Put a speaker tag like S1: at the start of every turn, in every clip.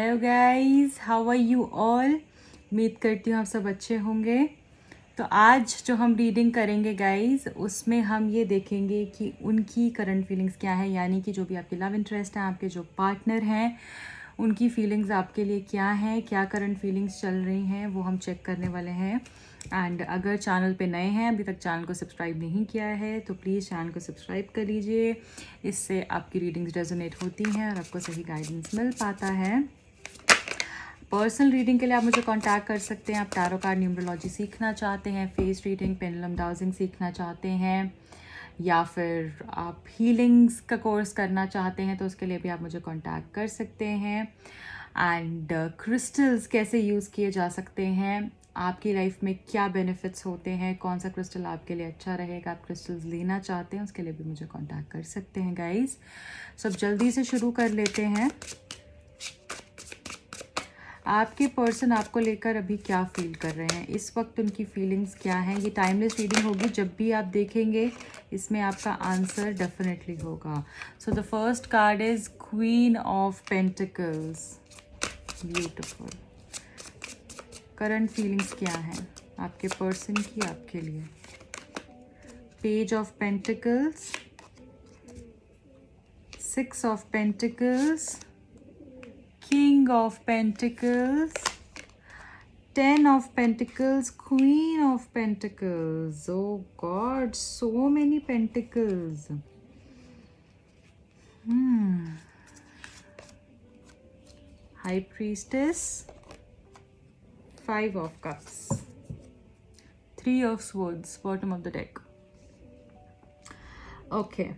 S1: Hello guys, how are you all. उम्मीद करती हूँ आप सब अच्छे होंगे। तो आज जो हम रीडिंग करेंगे गाइस, उसमें हम ये देखेंगे कि उनकी करंट फीलिंग्स क्या है, यानी कि जो भी आपके लव इंटरेस्ट हैं, आपके जो पार्टनर हैं, उनकी फीलिंग्स आपके लिए क्या हैं, क्या करंट फीलिंग्स चल रही हैं, वो हम चेक करने वाले हैं। एंड अगर चैनल पे नए हैं, अभी तक चैनल को सब्सक्राइब नहीं किया है, तो प्लीज़ चैनल को सब्सक्राइब कर लीजिए। इससे आपकी रीडिंग्स रेजोनेट होती हैं और आपको सही गाइडेंस मिल पाता है। पर्सनल रीडिंग के लिए आप मुझे कांटेक्ट कर सकते हैं। आप टैरो कार्ड न्यूमरोलॉजी सीखना चाहते हैं, फेस रीडिंग, पेंडुलम डाउजिंग सीखना चाहते हैं, या फिर आप हीलिंग्स का कोर्स करना चाहते हैं, तो उसके लिए भी आप मुझे कांटेक्ट कर सकते हैं। एंड क्रिस्टल्स कैसे यूज़ किए जा सकते हैं, आपकी लाइफ में क्या बेनिफिट्स होते हैं, कौन सा क्रिस्टल आपके लिए अच्छा रहेगा, आप क्रिस्टल्स लेना चाहते हैं, उसके लिए भी मुझे कांटेक्ट कर सकते हैं गाइस। सब जल्दी से शुरू कर लेते हैं। आपके पर्सन आपको लेकर अभी क्या फील कर रहे हैं, इस वक्त उनकी फीलिंग्स क्या हैं। ये टाइमलेस रीडिंग होगी, जब भी आप देखेंगे इसमें आपका आंसर डेफिनेटली होगा। So the first card is queen of pentacles. Beautiful. Current feelings क्या हैं आपके पर्सन की आपके लिए। Page of pentacles, 6 of pentacles, King of Pentacles, 10 of Pentacles, Queen of Pentacles. Oh God, so many Pentacles. High Priestess, 5 of Cups, 3 of Swords, bottom of the deck. Okay.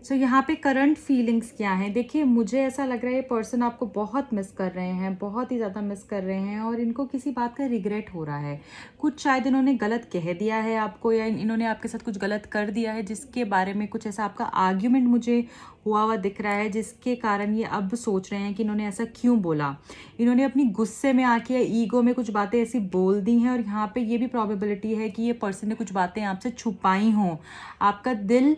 S1: सो यहाँ पे current feelings क्या हैं। देखिए, मुझे ऐसा लग रहा है ये पर्सन आपको बहुत मिस कर रहे हैं, बहुत ही ज़्यादा मिस कर रहे हैं, और इनको किसी बात का रिग्रेट हो रहा है। कुछ शायद इन्होंने गलत कह दिया है आपको, या इन्होंने आपके साथ कुछ गलत कर दिया है, जिसके बारे में कुछ ऐसा आपका आर्ग्यूमेंट मुझे हुआ दिख रहा है, जिसके कारण ये अब सोच रहे हैं कि इन्होंने ऐसा क्यों बोला। इन्होंने अपनी गुस्से में आके या ईगो में कुछ बातें ऐसी बोल दी हैं, और यहाँ पे ये भी प्रॉबिलिटी है कि ये पर्सन ने कुछ बातें आपसे छुपाई हों, आपका दिल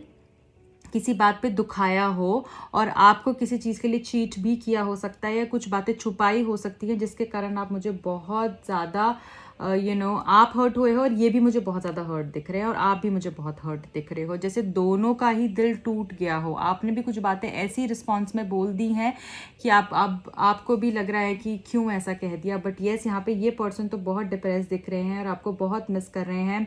S1: किसी बात पे दुखाया हो, और आपको किसी चीज़ के लिए चीट भी किया हो सकता है, या कुछ बातें छुपाई हो सकती हैं, जिसके कारण आप मुझे बहुत ज़्यादा आप हर्ट हुए हो, और ये भी मुझे बहुत ज़्यादा हर्ट दिख रहे हैं, और आप भी मुझे बहुत हर्ट दिख रहे हो, जैसे दोनों का ही दिल टूट गया हो। आपने भी कुछ बातें ऐसी रिस्पॉन्स में बोल दी हैं कि आपको भी लग रहा है कि क्यों ऐसा कह दिया। बट येस, यहाँ पे ये पर्सन तो बहुत डिप्रेस दिख रहे हैं और आपको बहुत मिस कर रहे हैं,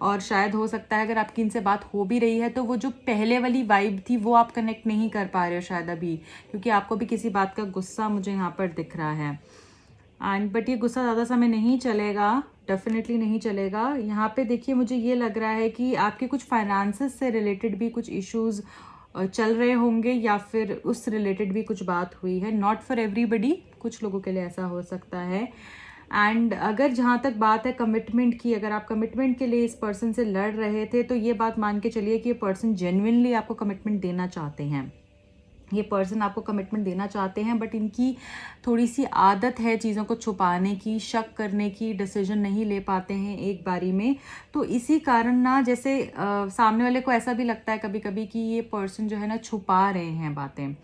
S1: और शायद हो सकता है अगर आपकी इनसे बात हो भी रही है, तो वो जो पहले वाली वाइब थी वो आप कनेक्ट नहीं कर पा रहे हो शायद अभी, क्योंकि आपको भी किसी बात का गुस्सा मुझे यहाँ पर दिख रहा है। एंड बट ये गुस्सा ज़्यादा समय नहीं चलेगा, डेफिनेटली नहीं चलेगा। यहाँ पे देखिए, मुझे ये लग रहा है कि आपके कुछ फाइनेंसेस से रिलेटेड भी कुछ इश्यूज चल रहे होंगे, या फिर उस रिलेटेड भी कुछ बात हुई है। नॉट फॉर एवरीबडी, कुछ लोगों के लिए ऐसा हो सकता है। एंड अगर जहाँ तक बात है कमिटमेंट की, अगर आप कमिटमेंट के लिए इस पर्सन से लड़ रहे थे, तो ये बात मान के चलिए कि ये पर्सन जेन्युइनली आपको कमिटमेंट देना चाहते हैं। ये पर्सन आपको कमिटमेंट देना चाहते हैं, बट इनकी थोड़ी सी आदत है चीज़ों को छुपाने की, शक करने की, डिसीजन नहीं ले पाते हैं एक बारी में। तो इसी कारण ना, जैसे सामने वाले को ऐसा भी लगता है कभी कभी कि ये पर्सन जो है ना छुपा रहे हैं बातें,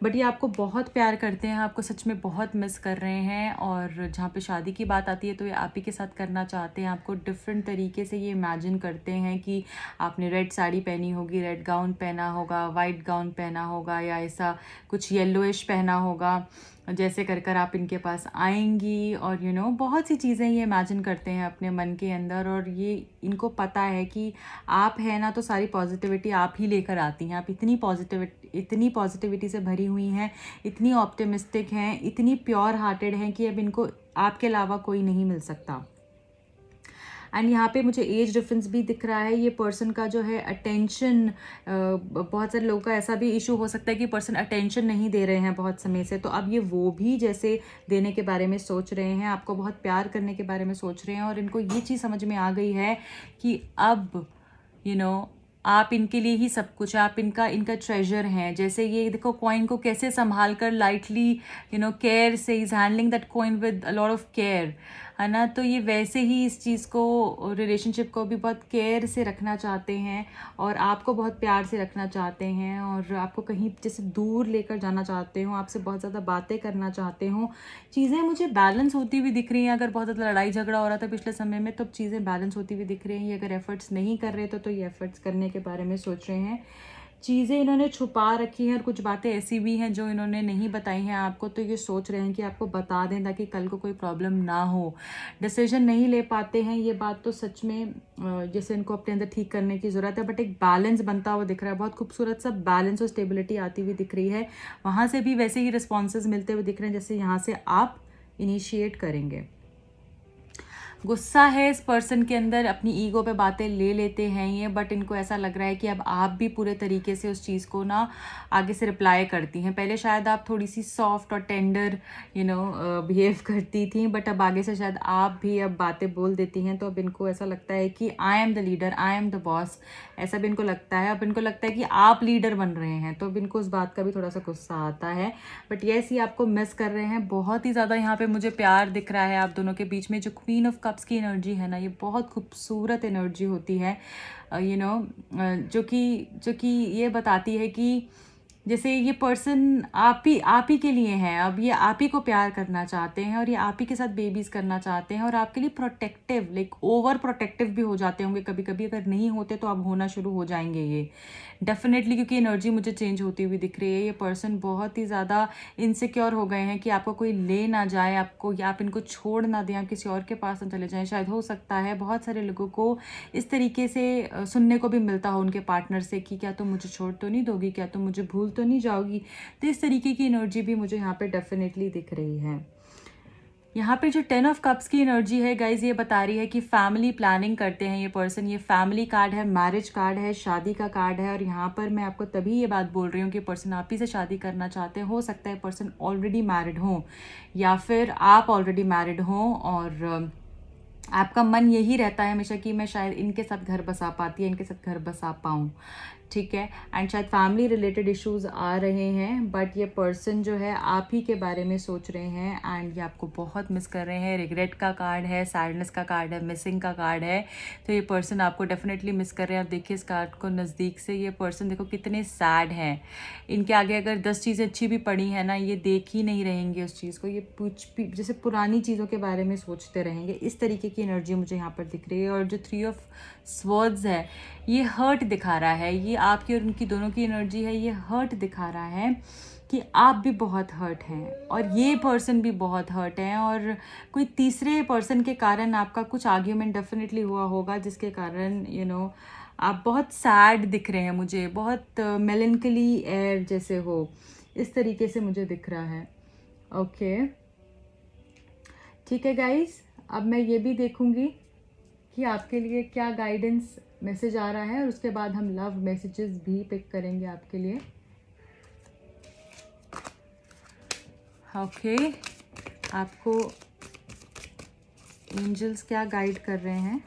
S1: बट ये आपको बहुत प्यार करते हैं, आपको सच में बहुत मिस कर रहे हैं। और जहाँ पे शादी की बात आती है, तो ये आप ही के साथ करना चाहते हैं। आपको डिफरेंट तरीके से ये इमेजिन करते हैं कि आपने रेड साड़ी पहनी होगी, रेड गाउन पहना होगा, वाइट गाउन पहना होगा, या ऐसा कुछ येलोइश पहना होगा, जैसे कर कर आप इनके पास आएंगी, और बहुत सी चीज़ें ये इमेजिन करते हैं अपने मन के अंदर। और ये इनको पता है कि आप है ना, तो सारी पॉजिटिविटी आप ही लेकर आती हैं। आप इतनी पॉजिटिविटी से भरी हुई हैं, इतनी ऑप्टिमिस्टिक हैं, इतनी प्योर हार्टेड हैं कि अब इनको आपके अलावा कोई नहीं मिल सकता। एंड यहाँ पे मुझे एज डिफरेंस भी दिख रहा है। ये पर्सन का जो है अटेंशन, बहुत सारे लोगों का ऐसा भी इशू हो सकता है कि पर्सन अटेंशन नहीं दे रहे हैं बहुत समय से, तो अब ये वो भी जैसे देने के बारे में सोच रहे हैं, आपको बहुत प्यार करने के बारे में सोच रहे हैं, और इनको ये चीज़ समझ में आ गई है कि अब आप इनके लिए ही सब कुछ, आप इनका ट्रेजर हैं। जैसे ये देखो, कॉइन को कैसे संभाल कर लाइटली केयर से, is handling that coin with a lot of care, है ना। तो ये वैसे ही इस चीज़ को, रिलेशनशिप को भी बहुत केयर से रखना चाहते हैं और आपको बहुत प्यार से रखना चाहते हैं और आपको कहीं जैसे दूर लेकर जाना चाहते हो, आपसे बहुत ज़्यादा बातें करना चाहते हो। चीज़ें मुझे बैलेंस होती हुई दिख रही हैं। अगर बहुत ज़्यादा लड़ाई झगड़ा हो रहा था पिछले समय में, तो अब चीज़ें बैलेंस होती हुई दिख रही हैं। ये अगर एफर्ट्स नहीं कर रहे तो ये एफर्ट्स करने के बारे में सोच रहे हैं। चीज़ें इन्होंने छुपा रखी हैं और कुछ बातें ऐसी भी हैं जो इन्होंने नहीं बताई हैं आपको, तो ये सोच रहे हैं कि आपको बता दें ताकि कल को कोई प्रॉब्लम ना हो। डिसीजन नहीं ले पाते हैं, ये बात तो सच में जैसे इनको अपने अंदर ठीक करने की ज़रूरत है, बट एक बैलेंस बनता हुआ दिख रहा है। बहुत खूबसूरत सा बैलेंस और स्टेबिलिटी आती हुई दिख रही है। वहाँ से भी वैसे ही रिस्पॉन्सेज मिलते हुए दिख रहे हैं जैसे यहाँ से आप इनिशिएट करेंगे। गुस्सा है इस पर्सन के अंदर, अपनी ईगो पे बातें ले लेते हैं ये, बट इनको ऐसा लग रहा है कि अब आप भी पूरे तरीके से उस चीज़ को ना आगे से रिप्लाई करती हैं। पहले शायद आप थोड़ी सी सॉफ्ट और टेंडर बिहेव करती थी, बट अब आगे से शायद आप भी अब बातें बोल देती हैं। तो अब इनको ऐसा लगता है कि I am the leader, I am the boss, ऐसा भी इनको लगता है। अब इनको लगता है कि आप लीडर बन रहे हैं, तो अब इनको उस बात का भी थोड़ा सा गुस्सा आता है। बट येस, ये आपको मिस कर रहे हैं बहुत ही ज़्यादा। यहाँ पे मुझे प्यार दिख रहा है आप दोनों के बीच में। जो क्वीन ऑफ कप्स की एनर्जी है ना, ये बहुत खूबसूरत एनर्जी होती है, जो कि ये बताती है कि जैसे ये पर्सन आप ही के लिए हैं। अब ये आप ही को प्यार करना चाहते हैं और ये आप ही के साथ बेबीज करना चाहते हैं और आपके लिए प्रोटेक्टिव, लाइक ओवर प्रोटेक्टिव भी हो जाते होंगे कभी कभी। अगर नहीं होते तो अब होना शुरू हो जाएंगे ये डेफिनेटली, क्योंकि एनर्जी मुझे चेंज होती हुई दिख रही है। ये पर्सन बहुत ही ज़्यादा इनसिक्योर हो गए हैं कि आपको कोई ले ना जाए, आपको, या आप इनको छोड़ ना दें, आप किसी और के पास ना चले जाएं। शायद हो सकता है बहुत सारे लोगों को इस तरीके से सुनने को भी मिलता हो उनके पार्टनर से कि क्या तुम मुझे छोड़ तो नहीं दोगी, क्या तुम मुझे भूल तो नहीं जाओगी। तो इस तरीके की एनर्जी भी मुझे यहाँ पे डेफिनेटली दिख रही है। यहाँ पे जो 10 ऑफ कप्स की एनर्जी है गाइज, ये बता रही है कि फैमिली प्लानिंग करते हैं ये पर्सन। ये फैमिली कार्ड है, मैरिज कार्ड है, शादी का कार्ड है। और यहाँ पर मैं आपको तभी ये बात बोल रही हूँ कि पर्सन आप ही से शादी करना चाहते हैं। हो सकता है पर्सन ऑलरेडी मैरिड हो या फिर आप ऑलरेडी मैरिड हो और आपका मन यही रहता है हमेशा कि मैं शायद इनके साथ घर बसा पाती है, इनके साथ घर बसा पाऊँ, ठीक है। एंड शायद फैमिली रिलेटेड इश्यूज आ रहे हैं, बट ये पर्सन जो है आप ही के बारे में सोच रहे हैं एंड ये आपको बहुत मिस कर रहे हैं। रिग्रेट का कार्ड है, सैडनेस का कार्ड है, मिसिंग का कार्ड है। तो ये पर्सन आपको डेफिनेटली मिस कर रहे हैं। आप देखिए इस कार्ड को नज़दीक से, ये पर्सन देखो कितने सैड हैं। इनके आगे अगर 10 चीज़ें अच्छी भी पड़ी हैं ना, ये देख ही नहीं रहेंगे उस चीज़ को। ये जैसे पुरानी चीज़ों के बारे में सोचते रहेंगे। इस तरीके की एनर्जी मुझे यहाँ पर दिख रही है। और जो 3 ऑफ स्वर्ड्स है, ये हर्ट दिखा रहा है। ये आपकी और उनकी दोनों की एनर्जी है। ये हर्ट दिखा रहा है कि आप भी बहुत हर्ट हैं और ये पर्सन भी बहुत हर्ट हैं और कोई तीसरे पर्सन के कारण आपका कुछ आर्ग्यूमेंट डेफिनेटली हुआ होगा, जिसके कारण आप बहुत सैड दिख रहे हैं मुझे। बहुत मेलनकली एयर जैसे हो, इस तरीके से मुझे दिख रहा है। ओके, ठीक है गाइस, अब मैं ये भी देखूंगी कि आपके लिए क्या गाइडेंस मैसेज आ रहा है और उसके बाद हम लव मैसेजेस भी पिक करेंगे आपके लिए। ओके, आपको एंजल्स क्या गाइड कर रहे हैं,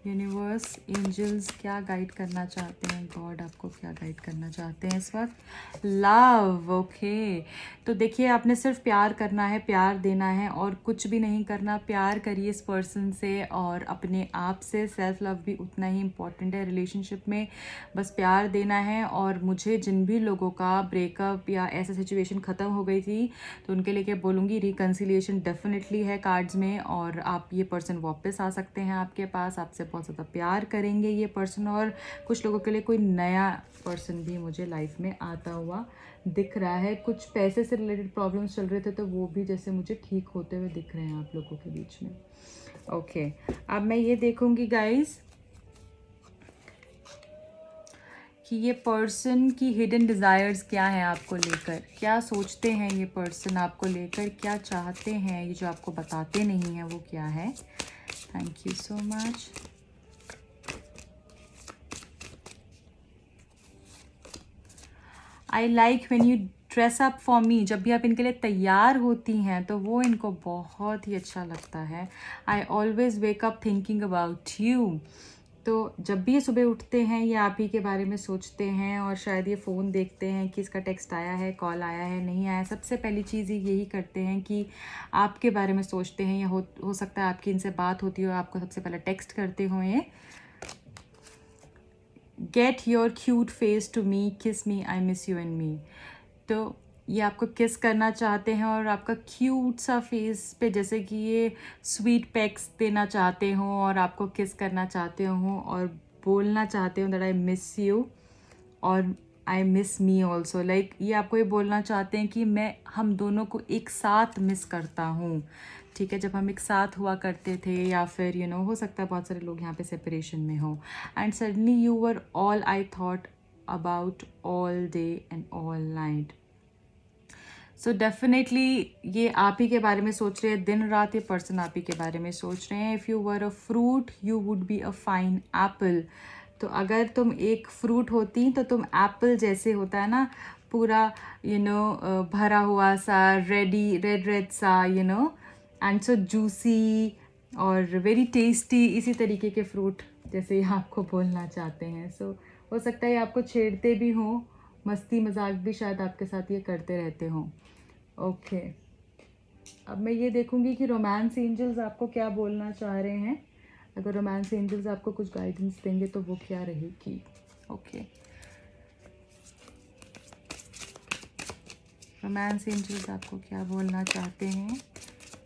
S1: यूनिवर्स, एंजल्स क्या गाइड करना चाहते हैं, गॉड आपको क्या गाइड करना चाहते हैं इस वक्त। Love, okay. तो देखिए, आपने सिर्फ प्यार करना है, प्यार देना है और कुछ भी नहीं करना। प्यार करिए इस पर्सन से और अपने आप से। सेल्फ लव भी उतना ही इम्पॉर्टेंट है रिलेशनशिप में। बस प्यार देना है। और मुझे जिन भी लोगों का ब्रेकअप या ऐसा सिचुएशन ख़त्म हो गई थी, तो उनके लिए क्या बोलूँगी, रिकन्सिलिएशन डेफिनेटली है कार्ड्स में। और आप, ये पर्सन वापस आ सकते हैं आपके पास, आपसे बहुत ज़्यादा प्यार करेंगे ये पर्सन। और कुछ लोगों के लिए कोई नया पर्सन भी मुझे लाइफ में आता हुआ दिख रहा है। कुछ पैसे से रिलेटेड प्रॉब्लम्स चल रहे थे, तो वो भी जैसे मुझे ठीक होते हुए दिख रहे हैं आप लोगों के बीच में। ओके, अब मैं ये देखूंगी गाइस कि ये पर्सन की हिडन डिज़ायर्स क्या हैं आपको लेकर, क्या सोचते हैं ये पर्सन आपको लेकर, क्या चाहते हैं, ये जो आपको बताते नहीं हैं वो क्या है। Thank you so much. I like when you dress up for me. जब भी आप इनके लिए तैयार होती हैं तो वो इनको बहुत ही अच्छा लगता है। I always wake up thinking about you. तो जब भी ये सुबह उठते हैं ये आप ही के बारे में सोचते हैं, और शायद ये फ़ोन देखते हैं कि इसका टेक्स्ट आया है, कॉल आया है, नहीं आया। सबसे पहली चीज़ ये यही करते हैं कि आपके बारे में सोचते हैं, या हो सकता है आपकी इनसे बात होती हो, आपको सबसे पहले टेक्स्ट करते हो ये, get your cute face to me, kiss me, I miss you and me. तो ये आपको किस करना चाहते हैं और आपका क्यूट सा फेस पे जैसे कि ये स्वीट पैक्स देना चाहते हो, और आपको किस करना चाहते हो, और बोलना चाहते हो दैट आई मिस यू और I miss me also. Like ये आपको ये बोलना चाहते हैं कि मैं हम दोनों को एक साथ मिस करता हूँ, ठीक है, जब हम एक साथ हुआ करते थे, या फिर हो सकता है बहुत सारे लोग यहाँ पे सेपरेशन में हो। And suddenly you were all I thought about all day and all night. So definitely ये आप ही के बारे में सोच रहे हैं, दिन रात ये पर्सन आप ही के बारे में सोच रहे हैं। If you were a fruit you would be a fine Apple. तो अगर तुम एक फ्रूट होती तो तुम एप्पल जैसे, होता है ना, पूरा भरा हुआ सा, रेड रेड सा, एंड सो जूसी और वेरी टेस्टी, इसी तरीके के फ्रूट जैसे ये आपको बोलना चाहते हैं। सो हो सकता है आपको छेड़ते भी हों, मस्ती मजाक भी शायद आपके साथ ये करते रहते हों। ओके, अब मैं ये देखूंगी कि रोमांस एंजल्स आपको क्या बोलना चाह रहे हैं। अगर रोमांस एंजल्स आपको कुछ गाइडेंस देंगे तो वो क्या रहेगी। ओके, रोमांस एंजल्स आपको क्या बोलना चाहते हैं,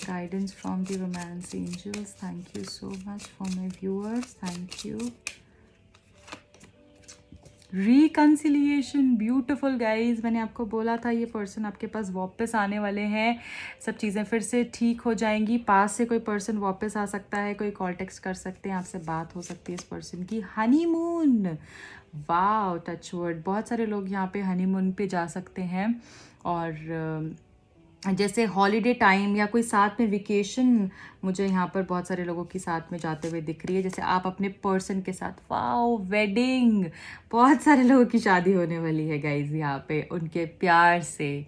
S1: guidance from the romance angels. Thank you so much for my viewers, thank you. Reconciliation, beautiful guys. मैंने आपको बोला था ये पर्सन आपके पास वापस आने वाले हैं, सब चीज़ें फिर से ठीक हो जाएंगी। पास से कोई पर्सन वापस आ सकता है, कोई कॉल टेक्स्ट कर सकते हैं, आपसे बात हो सकती है इस पर्सन की। Honeymoon, wow, touchwood. बहुत सारे लोग यहाँ पे हनीमून पे जा सकते हैं, और जैसे हॉलीडे टाइम या कोई साथ में वेकेशन मुझे यहाँ पर बहुत सारे लोगों के साथ में जाते हुए दिख रही है, जैसे आप अपने पर्सन के साथ। वाओ, वेडिंग, बहुत सारे लोगों की शादी होने वाली है गाइज यहाँ पे उनके प्यार से।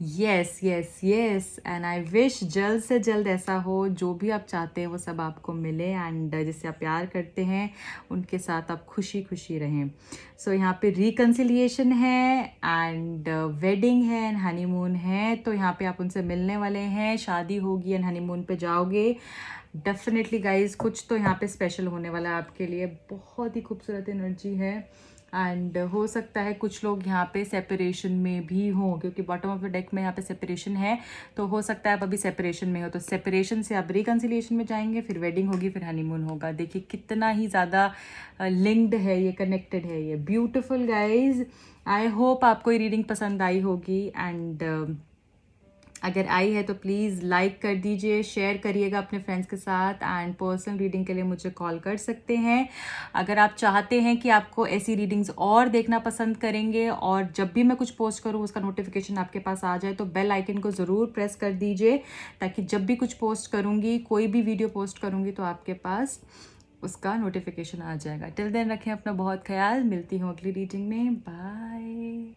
S1: Yes yes yes, and I wish जल्द से जल्द ऐसा हो, जो भी आप चाहते हैं वो सब आपको मिले, एंड जिससे आप प्यार करते हैं उनके साथ आप खुशी खुशी रहें। सो यहाँ पे रिकन्सिलिएशन है, एंड वेडिंग है, एंड हनीमून है। तो यहाँ पे आप उनसे मिलने वाले हैं, शादी होगी एंड हनीमून पे जाओगे। डेफिनेटली गाइज कुछ तो यहाँ पे स्पेशल होने वाला है आपके लिए। बहुत ही खूबसूरत एनर्जी है, एंड हो सकता है कुछ लोग यहाँ पे सेपरेशन में भी हों, क्योंकि बॉटम ऑफ द डेक में यहाँ पे सेपरेशन है। तो हो सकता है आप अभी सेपरेशन में हो, तो सेपरेशन से आप रिकन्सिलिएशन में जाएंगे, फिर वेडिंग होगी, फिर हनीमून होगा। देखिए कितना ही ज़्यादा लिंक्ड है ये, कनेक्टेड है ये। ब्यूटिफुल गाइज, आई होप आपको ये रीडिंग पसंद आई होगी, एंड अगर आई है तो प्लीज़ लाइक कर दीजिए, शेयर करिएगा अपने फ्रेंड्स के साथ, एंड पर्सनल रीडिंग के लिए मुझे कॉल कर सकते हैं। अगर आप चाहते हैं कि आपको ऐसी रीडिंग्स और देखना पसंद करेंगे, और जब भी मैं कुछ पोस्ट करूँ उसका नोटिफिकेशन आपके पास आ जाए, तो बेल आइकन को ज़रूर प्रेस कर दीजिए, ताकि जब भी कुछ पोस्ट करूँगी, कोई भी वीडियो पोस्ट करूँगी, तो आपके पास उसका नोटिफिकेशन आ जाएगा। टिल देन रखें अपना बहुत ख्याल, मिलती हूँ अगली रीडिंग में, बाय।